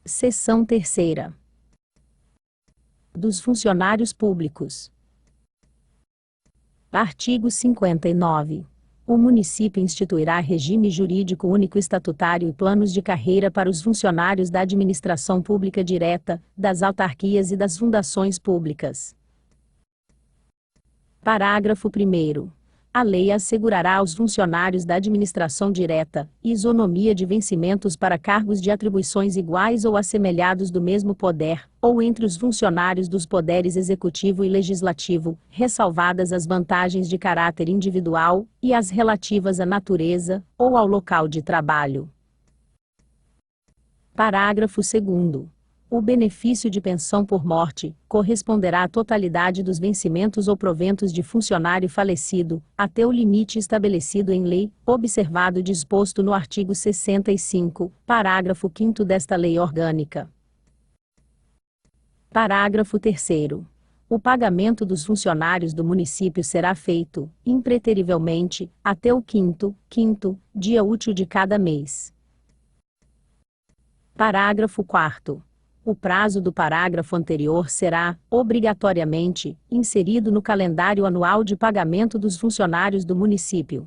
Seção 3ª. Dos funcionários públicos. Artigo 59. O município instituirá regime jurídico único estatutário e planos de carreira para os funcionários da administração pública direta, das autarquias e das fundações públicas. Parágrafo 1º. A lei assegurará aos funcionários da administração direta isonomia de vencimentos para cargos de atribuições iguais ou assemelhados do mesmo poder, ou entre os funcionários dos poderes executivo e legislativo, ressalvadas as vantagens de caráter individual e as relativas à natureza ou ao local de trabalho. Parágrafo 2º. O benefício de pensão por morte corresponderá à totalidade dos vencimentos ou proventos de funcionário falecido, até o limite estabelecido em lei, observado o disposto no artigo 65, parágrafo 5º desta lei orgânica. Parágrafo 3º. O pagamento dos funcionários do município será feito, impreterivelmente, até o quinto dia útil de cada mês. Parágrafo 4º. O prazo do parágrafo anterior será, obrigatoriamente, inserido no calendário anual de pagamento dos funcionários do município.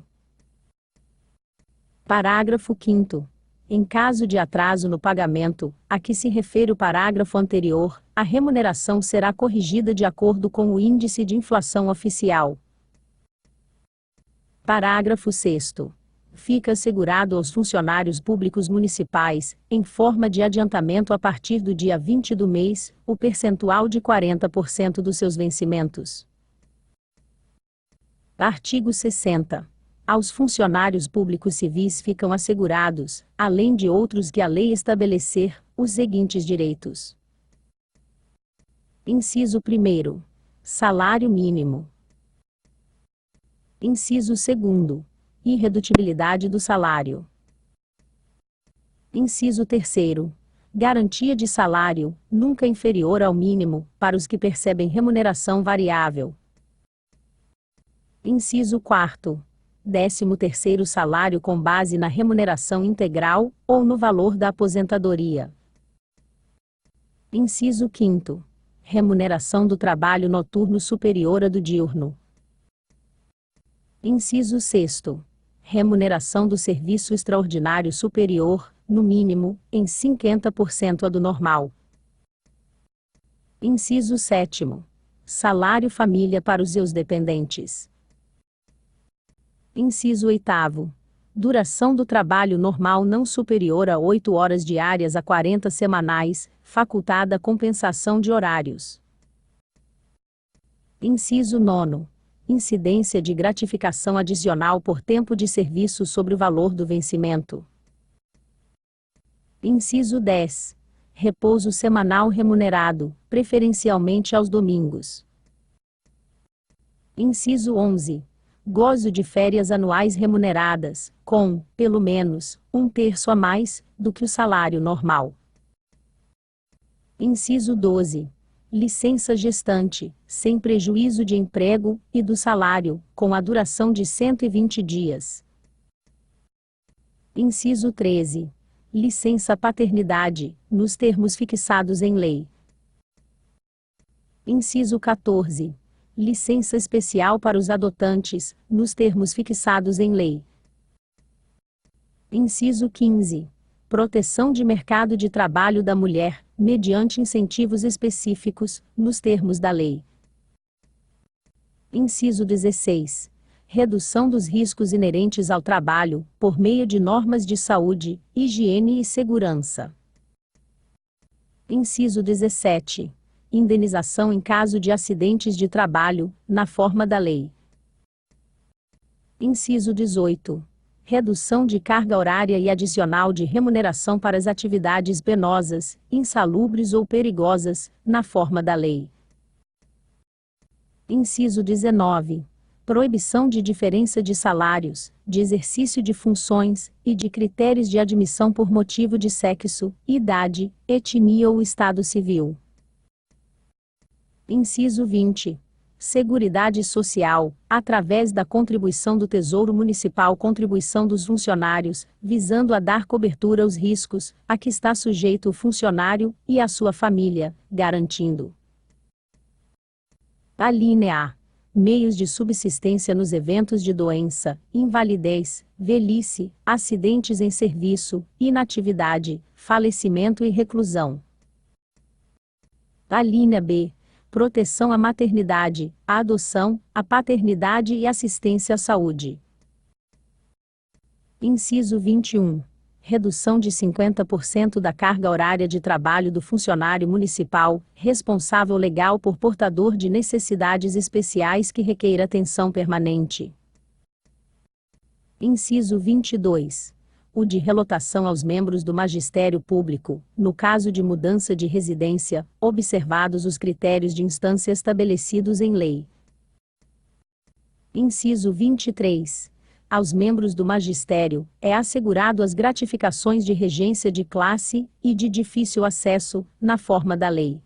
Parágrafo 5º. Em caso de atraso no pagamento, a que se refere o parágrafo anterior, a remuneração será corrigida de acordo com o índice de inflação oficial. Parágrafo 6º. Fica assegurado aos funcionários públicos municipais, em forma de adiantamento a partir do dia 20 do mês, o percentual de 40% dos seus vencimentos. Artigo 60. Aos funcionários públicos civis ficam assegurados, além de outros que a lei estabelecer, os seguintes direitos. Inciso 1º. Salário mínimo. Inciso 2º. Irredutibilidade do salário. Inciso 3º. Garantia de salário, nunca inferior ao mínimo, para os que percebem remuneração variável. Inciso 4º. 13º salário com base na remuneração integral, ou no valor da aposentadoria. Inciso 5º. Remuneração do trabalho noturno superior à do diurno. Inciso 6º. Remuneração do serviço extraordinário superior, no mínimo, em 50% à do normal. Inciso 7º. Salário família para os seus dependentes. Inciso 8º. Duração do trabalho normal não superior a 8 horas diárias a 40 semanais, facultada compensação de horários. Inciso 9º. Incidência de gratificação adicional por tempo de serviço sobre o valor do vencimento. Inciso 10. Repouso semanal remunerado, preferencialmente aos domingos. Inciso 11. Gozo de férias anuais remuneradas, com, pelo menos, 1/3 a mais, do que o salário normal. Inciso 12. Licença gestante, sem prejuízo de emprego e do salário, com a duração de 120 dias. Inciso 13. Licença paternidade, nos termos fixados em lei. Inciso 14. Licença especial para os adotantes, nos termos fixados em lei. Inciso 15. Proteção de mercado de trabalho da mulher, mediante incentivos específicos, nos termos da lei. Inciso 16. Redução dos riscos inerentes ao trabalho, por meio de normas de saúde, higiene e segurança. Inciso 17. Indenização em caso de acidentes de trabalho, na forma da lei. Inciso 18. Redução de carga horária e adicional de remuneração para as atividades penosas, insalubres ou perigosas, na forma da lei. Inciso 19. Proibição de diferença de salários, de exercício de funções, e de critérios de admissão por motivo de sexo, idade, etnia ou estado civil. Inciso 20. Seguridade Social, através da contribuição do Tesouro Municipal, contribuição dos funcionários, visando a dar cobertura aos riscos a que está sujeito o funcionário e a sua família, garantindo. Alínea A. Meios de subsistência nos eventos de doença, invalidez, velhice, acidentes em serviço, inatividade, falecimento e reclusão. Alínea B. Proteção à maternidade, à adoção, à paternidade e assistência à saúde. Inciso 21. Redução de 50% da carga horária de trabalho do funcionário municipal, responsável legal por portador de necessidades especiais que requeira atenção permanente. Inciso 22. O de relotação aos membros do Magistério Público, no caso de mudança de residência, observados os critérios de instância estabelecidos em lei. Inciso 23. Aos membros do magistério, é assegurado as gratificações de regência de classe e de difícil acesso, na forma da lei.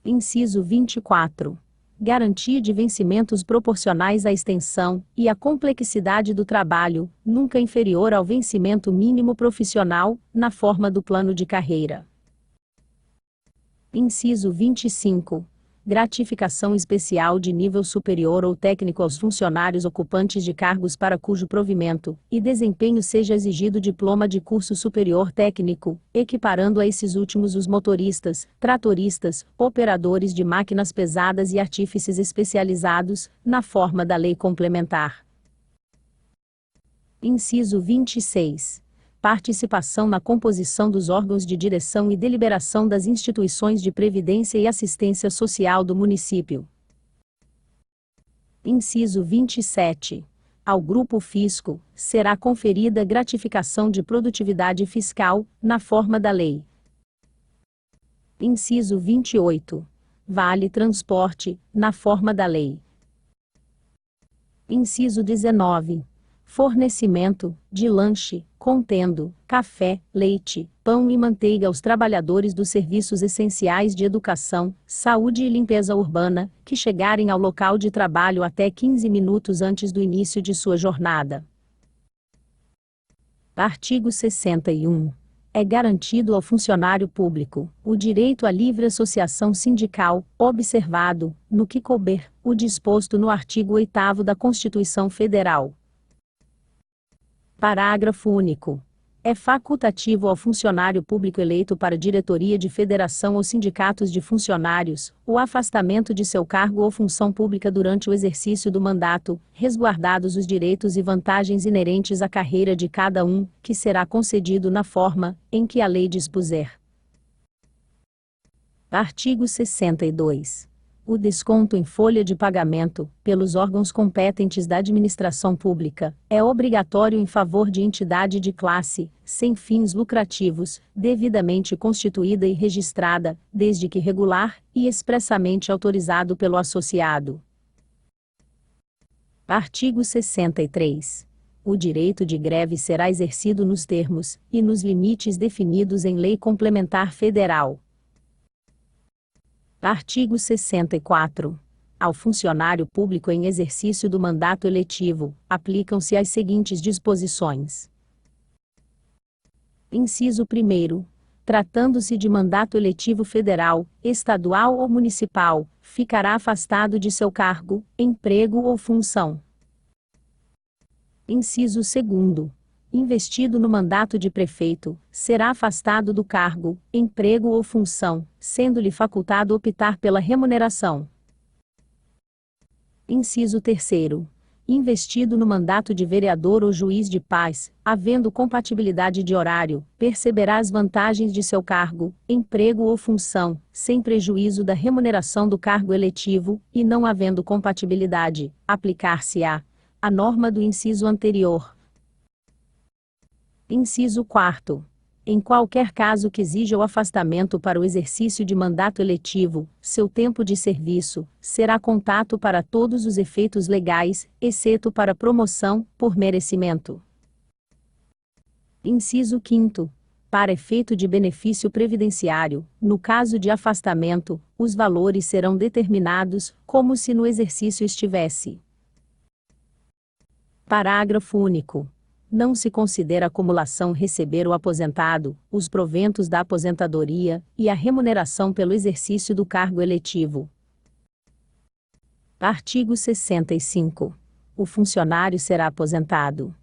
Inciso 24. Garantia de vencimentos proporcionais à extensão e à complexidade do trabalho, nunca inferior ao vencimento mínimo profissional, na forma do plano de carreira. Inciso 25. Gratificação especial de nível superior ou técnico aos funcionários ocupantes de cargos para cujo provimento e desempenho seja exigido diploma de curso superior técnico, equiparando a esses últimos os motoristas, tratoristas, operadores de máquinas pesadas e artífices especializados, na forma da lei complementar. Inciso 26. Participação na composição dos órgãos de direção e deliberação das instituições de previdência e assistência social do município. Inciso 27. Ao Grupo Fisco, será conferida gratificação de produtividade fiscal, na forma da lei. Inciso 28. Vale transporte, na forma da lei. Inciso 19. Fornecimento de lanche, contendo café, leite, pão e manteiga aos trabalhadores dos serviços essenciais de educação, saúde e limpeza urbana, que chegarem ao local de trabalho até 15 minutos antes do início de sua jornada. Artigo 61. É garantido ao funcionário público o direito à livre associação sindical, observado, no que couber, o disposto no artigo 8º da Constituição Federal. Parágrafo único. É facultativo ao funcionário público eleito para diretoria de federação ou sindicatos de funcionários, o afastamento de seu cargo ou função pública durante o exercício do mandato, resguardados os direitos e vantagens inerentes à carreira de cada um, que será concedido na forma em que a lei dispuser. Artigo 62. O desconto em folha de pagamento, pelos órgãos competentes da administração pública, é obrigatório em favor de entidade de classe, sem fins lucrativos, devidamente constituída e registrada, desde que regular e expressamente autorizado pelo associado. Artigo 63. O direito de greve será exercido nos termos e nos limites definidos em lei complementar federal. Artigo 64. Ao funcionário público em exercício do mandato eletivo, aplicam-se as seguintes disposições. Inciso 1º. Tratando-se de mandato eletivo federal, estadual ou municipal, ficará afastado de seu cargo, emprego ou função. Inciso 2º. Investido no mandato de prefeito, será afastado do cargo, emprego ou função, sendo-lhe facultado optar pela remuneração. Inciso 3º. Investido no mandato de vereador ou juiz de paz, havendo compatibilidade de horário, perceberá as vantagens de seu cargo, emprego ou função, sem prejuízo da remuneração do cargo eletivo, e não havendo compatibilidade, aplicar-se-á a norma do inciso anterior. Inciso 4º. Em qualquer caso que exija o afastamento para o exercício de mandato eletivo, seu tempo de serviço será contado para todos os efeitos legais, exceto para promoção, por merecimento. Inciso 5º. Para efeito de benefício previdenciário, no caso de afastamento, os valores serão determinados, como se no exercício estivesse. Parágrafo único. Não se considera acumulação receber o aposentado, os proventos da aposentadoria, e a remuneração pelo exercício do cargo eletivo. Artigo 65. O funcionário será aposentado.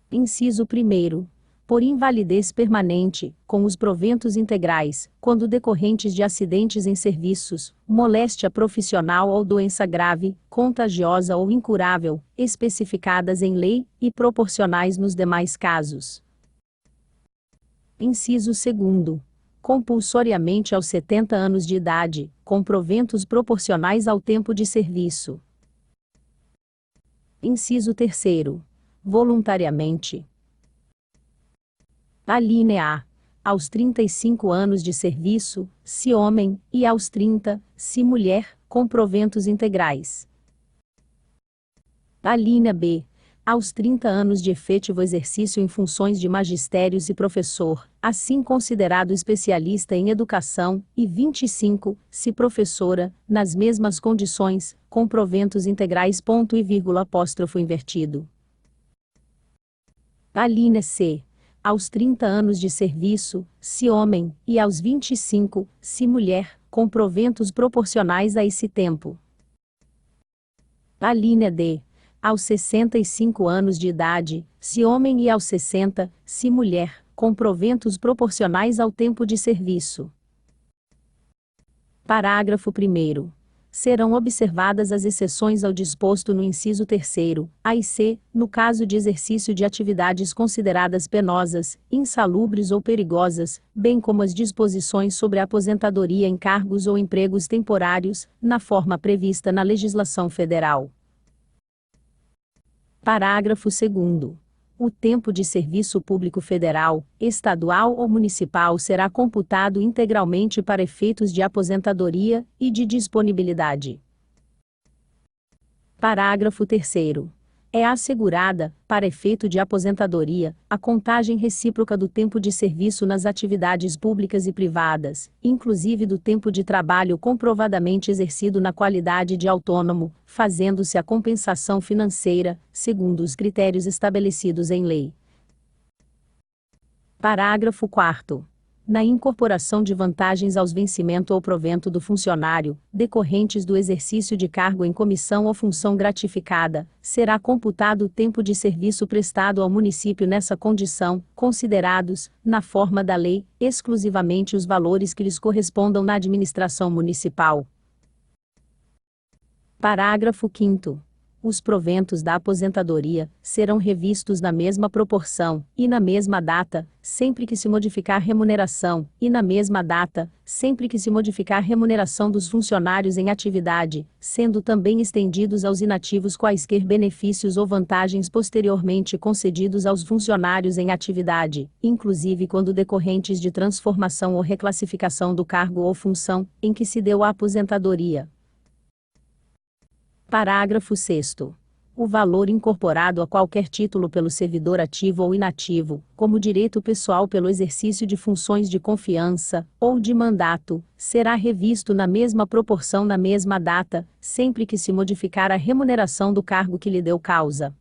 Inciso 1º. Por invalidez permanente, com os proventos integrais, quando decorrentes de acidentes em serviços, moléstia profissional ou doença grave, contagiosa ou incurável, especificadas em lei, e proporcionais nos demais casos. Inciso 2º. Compulsoriamente aos 70 anos de idade, com proventos proporcionais ao tempo de serviço. Inciso 3º. Voluntariamente. Alínea A. Aos 35 anos de serviço, se homem, e aos 30, se mulher, com proventos integrais. Alínea B. Aos 30 anos de efetivo exercício em funções de magistérios e professor, assim considerado especialista em educação, e 25, se professora, nas mesmas condições, com proventos integrais. Ponto e vírgula apóstrofo invertido. Alínea C. Aos 30 anos de serviço, se homem, e aos 25, se mulher, com proventos proporcionais a esse tempo. Alínea D. Aos 65 anos de idade, se homem, e aos 60, se mulher, com proventos proporcionais ao tempo de serviço. Parágrafo 1º. Serão observadas as exceções ao disposto no inciso 3º, A e C, no caso de exercício de atividades consideradas penosas, insalubres ou perigosas, bem como as disposições sobre a aposentadoria em cargos ou empregos temporários, na forma prevista na legislação federal. Parágrafo 2º. O tempo de serviço público federal, estadual ou municipal será computado integralmente para efeitos de aposentadoria e de disponibilidade. Parágrafo 3º. É assegurada, para efeito de aposentadoria, a contagem recíproca do tempo de serviço nas atividades públicas e privadas, inclusive do tempo de trabalho comprovadamente exercido na qualidade de autônomo, fazendo-se a compensação financeira, segundo os critérios estabelecidos em lei. Parágrafo 4º. Na incorporação de vantagens aos vencimento ou provento do funcionário, decorrentes do exercício de cargo em comissão ou função gratificada, será computado o tempo de serviço prestado ao município nessa condição, considerados, na forma da lei, exclusivamente os valores que lhes correspondam na administração municipal. Parágrafo 5º. Os proventos da aposentadoria serão revistos na mesma proporção, e na mesma data, sempre que se modificar remuneração, e na mesma data, sempre que se modificar remuneração dos funcionários em atividade, sendo também estendidos aos inativos quaisquer benefícios ou vantagens posteriormente concedidos aos funcionários em atividade, inclusive quando decorrentes de transformação ou reclassificação do cargo ou função, em que se deu a aposentadoria. Parágrafo 6º. O valor incorporado a qualquer título pelo servidor ativo ou inativo, como direito pessoal pelo exercício de funções de confiança, ou de mandato, será revisto na mesma proporção na mesma data, sempre que se modificar a remuneração do cargo que lhe deu causa.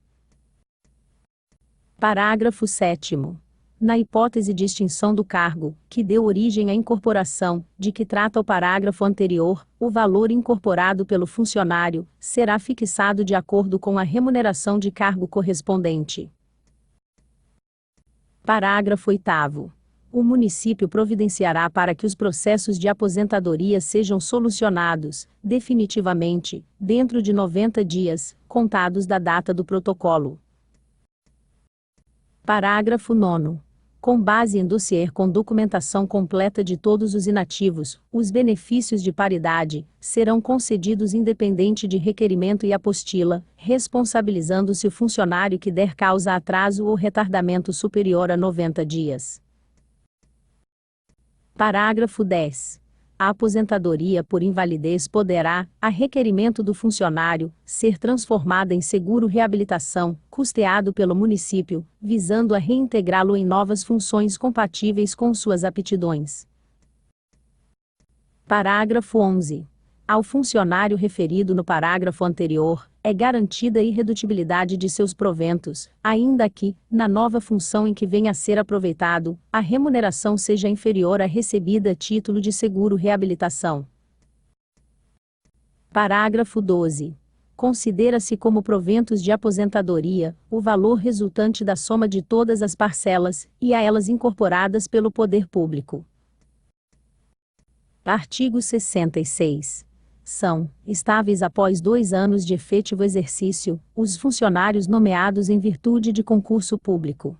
Parágrafo 7º. Na hipótese de extinção do cargo, que deu origem à incorporação, de que trata o parágrafo anterior, o valor incorporado pelo funcionário será fixado de acordo com a remuneração de cargo correspondente. Parágrafo 8º. O município providenciará para que os processos de aposentadoria sejam solucionados, definitivamente, dentro de 90 dias, contados da data do protocolo. Parágrafo 9º. Com base em dossiê com documentação completa de todos os inativos, os benefícios de paridade serão concedidos independente de requerimento e apostila, responsabilizando-se o funcionário que der causa a atraso ou retardamento superior a 90 dias. Parágrafo 10. A aposentadoria por invalidez poderá, a requerimento do funcionário, ser transformada em seguro-reabilitação, custeado pelo município, visando a reintegrá-lo em novas funções compatíveis com suas aptidões. Parágrafo 11. Ao funcionário referido no parágrafo anterior, é garantida a irredutibilidade de seus proventos, ainda que, na nova função em que venha a ser aproveitado, a remuneração seja inferior à recebida a título de seguro-reabilitação. Parágrafo 12. Considera-se como proventos de aposentadoria o valor resultante da soma de todas as parcelas, e a elas incorporadas pelo poder público. Artigo 66. São estáveis após 2 anos de efetivo exercício os funcionários nomeados em virtude de concurso público.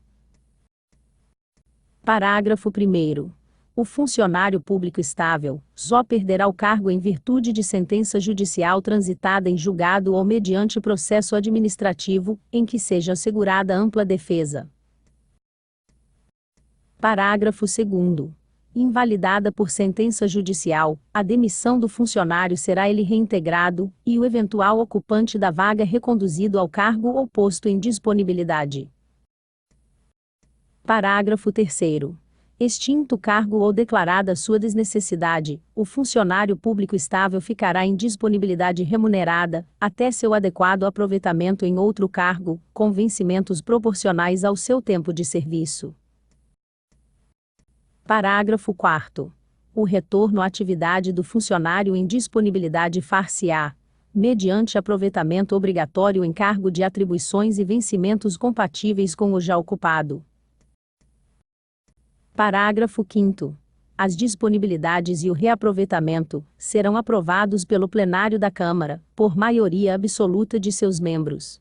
Parágrafo 1º. O funcionário público estável só perderá o cargo em virtude de sentença judicial transitada em julgado ou mediante processo administrativo, em que seja assegurada ampla defesa. Parágrafo 2º. Invalidada por sentença judicial, a demissão do funcionário será ele reintegrado, e o eventual ocupante da vaga reconduzido ao cargo ou posto em disponibilidade. Parágrafo 3º. Extinto o cargo ou declarada sua desnecessidade, o funcionário público estável ficará em disponibilidade remunerada, até seu adequado aproveitamento em outro cargo, com vencimentos proporcionais ao seu tempo de serviço. Parágrafo 4º. O retorno à atividade do funcionário em disponibilidade far-se-á, mediante aproveitamento obrigatório em cargo de atribuições e vencimentos compatíveis com o já ocupado. Parágrafo 5º. As disponibilidades e o reaproveitamento serão aprovados pelo plenário da Câmara, por maioria absoluta de seus membros.